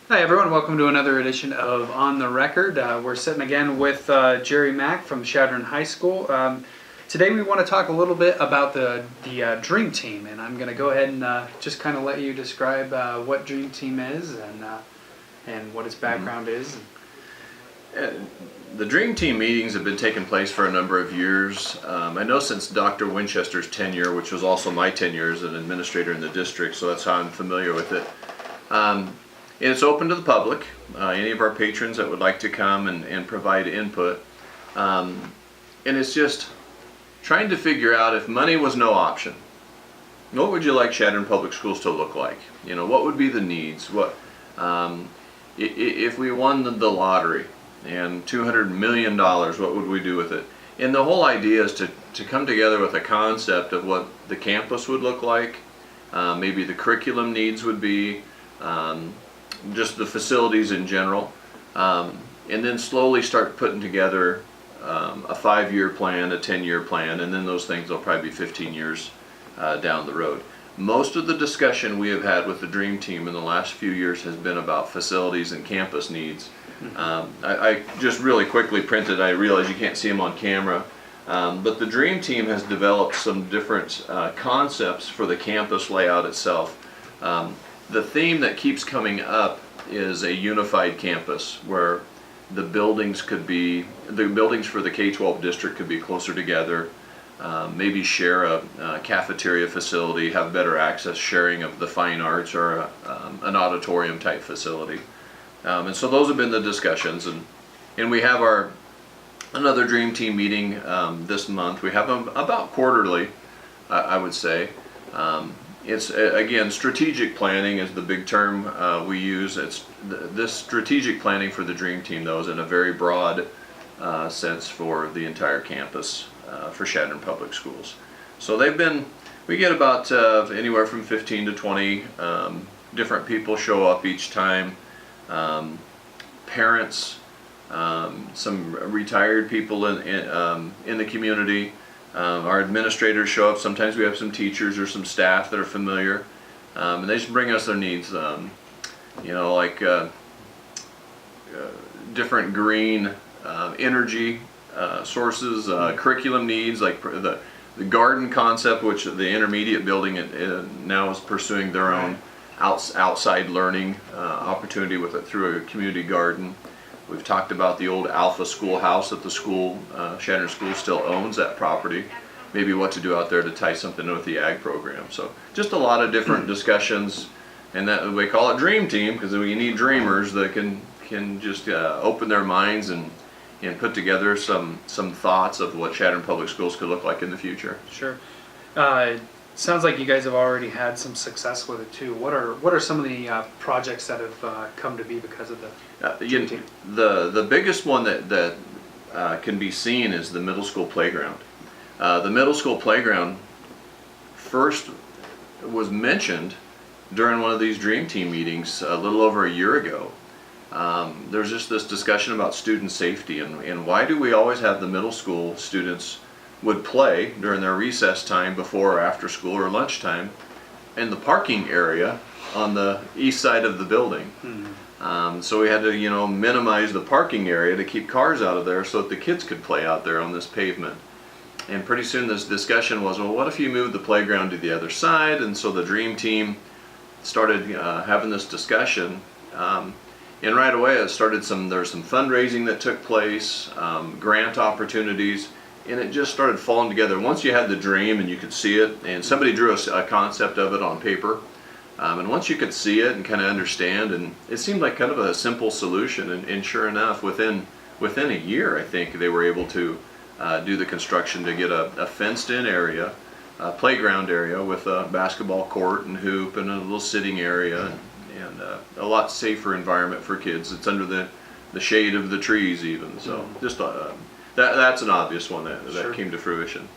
Hi everyone, welcome to another edition of On the Record. We're sitting again with Jerry Mack from Chadron High School. Today we want to talk a little bit about the Dream Team, and I'm going to go ahead and just kind of let you describe what Dream Team is and what its background is. The Dream Team meetings have been taking place for a number of years. I know since Dr. Winchester's tenure, which was also my tenure as an administrator in the district, so that's how I'm familiar with it. And it's open to the public, any of our patrons that would like to come and provide input. And it's just trying to figure out, if money was no option, what would you like Chadron Public Schools to look like? You know, what would be the needs? If we won the lottery and $200 million, what would we do with it? And the whole idea is to come together with a concept of what the campus would look like, maybe the curriculum needs would be, just the facilities in general, and then slowly start putting together a 5-year plan, a 10-year plan, and then those things will probably be 15 years down the road. Most of the discussion we have had with the Dream Team in the last few years has been about facilities and campus needs. I just really quickly printed, I realize you can't see them on camera, but the Dream Team has developed some different concepts for the campus layout itself. The theme that keeps coming up is a unified campus where the buildings for the K-12 district could be closer together, maybe share a cafeteria facility, have better access, sharing of the fine arts, or an auditorium type facility. And so those have been the discussions, and we have another Dream Team meeting this month. We have them about quarterly, I would say. It's again, strategic planning is the big term we use. This strategic planning for the Dream Team, though, is in a very broad sense for the entire campus for Chadron Public Schools. So we get about anywhere from 15 to 20 different people show up each time. Parents, some retired people in the community. Our administrators show up. Sometimes we have some teachers or some staff that are familiar, and they just bring us their needs. Like different green energy sources, curriculum needs, like the garden concept, which the intermediate building now is pursuing their own outside learning opportunity with it through a community garden. We've talked about the old Alpha schoolhouse that the school, Chadron School, still owns that property. Maybe what to do out there to tie something in with the ag program. So just a lot of different discussions, and that we call it Dream Team because we need dreamers that can just open their minds and put together some thoughts of what Chadron Public Schools could look like in the future. Sure. Sounds like you guys have already had some success with it too. What are some of the projects that have come to be because of the Dream Team? The biggest one that can be seen is the middle school playground. The middle school playground first was mentioned during one of these Dream Team meetings a little over a year ago. There's just this discussion about student safety and why do we always have the middle school students would play during their recess time before or after school or lunchtime in the parking area on the east side of the building. So we had to minimize the parking area to keep cars out of there so that the kids could play out there on this pavement. And pretty soon this discussion was, well, what if you move the playground to the other side? And so the Dream Team started having this discussion, and right away there was some fundraising that took place, grant opportunities, and it just started falling together. Once you had the dream and you could see it, and somebody drew a concept of it on paper, and once you could see it and kind of understand, and it seemed like kind of a simple solution, and sure enough, within a year, I think they were able to do the construction to get a fenced-in area, a playground area with a basketball court and hoop and a little sitting area, and a lot safer environment for kids. It's under the shade of the trees even. So just that's an obvious one that Sure. came to fruition.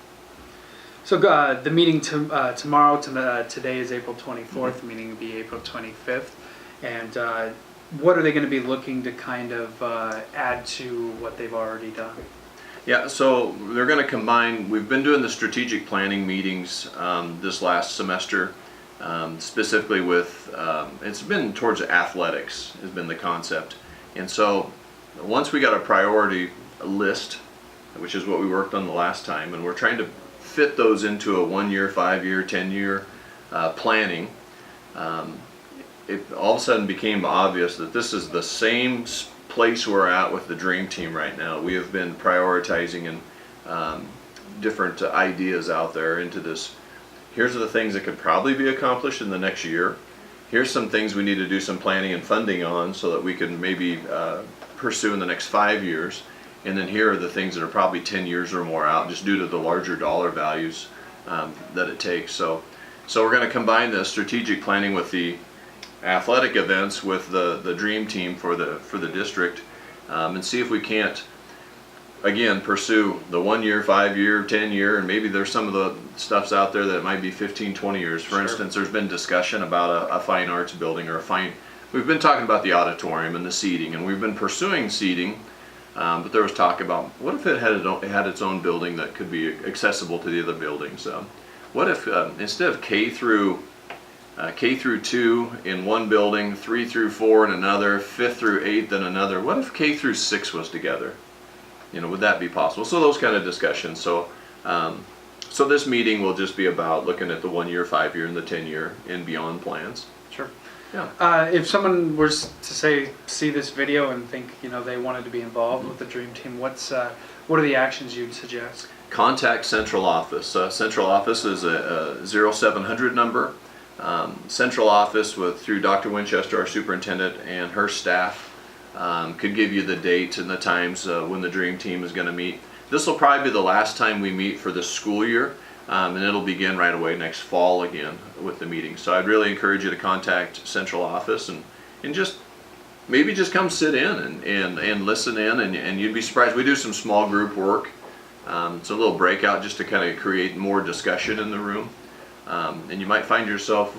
So the meeting tomorrow, today is April 24th, the meeting will be April 25th. And what are they going to be looking to kind of add to what they've already done? Yeah, so they're going to combine, we've been doing the strategic planning meetings this last semester, specifically with, it's been towards athletics has been the concept. And so once we got a priority list, which is what we worked on the last time, and we're trying to fit those into a 1-year, 5-year, 10-year planning, it all of a sudden became obvious that this is the same place we're at with the Dream Team right now. We have been prioritizing and different ideas out there into this. Here's the things that could probably be accomplished in the next year. Here's some things we need to do some planning and funding on so that we can maybe pursue in the next 5 years. And then here are the things that are probably 10 years or more out, just due to the larger dollar values that it takes. So we're going to combine the strategic planning with the athletic events with the Dream Team for the district, and see if we can't again pursue the 1-year, 5-year, 10-year, and maybe there's some of the stuffs out there that might be 15, 20 years. For instance, there's been discussion about a fine arts building or we've been talking about the auditorium and the seating, and we've been pursuing seating, but there was talk about what if it had its own building that could be accessible to the other buildings. What if instead of K through 2 in one building, 3 through 4 in another, 5th through 8th in another, what if K through 6 was together? Would that be possible? So those kind of discussions. So this meeting will just be about looking at the 1-year, 5-year, and the 10-year and beyond plans. Sure. Yeah. If someone was to see this video and think they wanted to be involved with the Dream Team, what are the actions you'd suggest? Contact central office. Central office is a 0700 number. Central office through Dr. Winchester, our superintendent, and her staff could give you the date and the times when the Dream Team is going to meet. This will probably be the last time we meet for this school year, and it'll begin right away next fall again with the meeting. So I'd really encourage you to contact central office and just maybe just come sit in and listen in, and you'd be surprised. We do some small group work. It's a little breakout just to kind of create more discussion in the room. And you might find yourself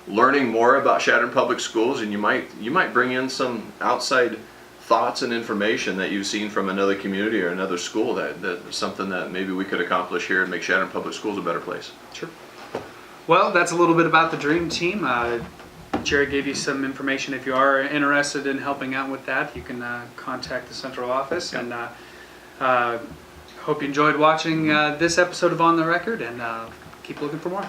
learning more about Chadron Public Schools, and you might bring in some outside thoughts and information that you've seen from another community or another school that's something that maybe we could accomplish here and make Chadron Public Schools a better place. Sure. Well, that's a little bit about the Dream Team. Jerry gave you some information. If you are interested in helping out with that, you can contact the central office. And hope you enjoyed watching this episode of On the Record, and keep looking for more.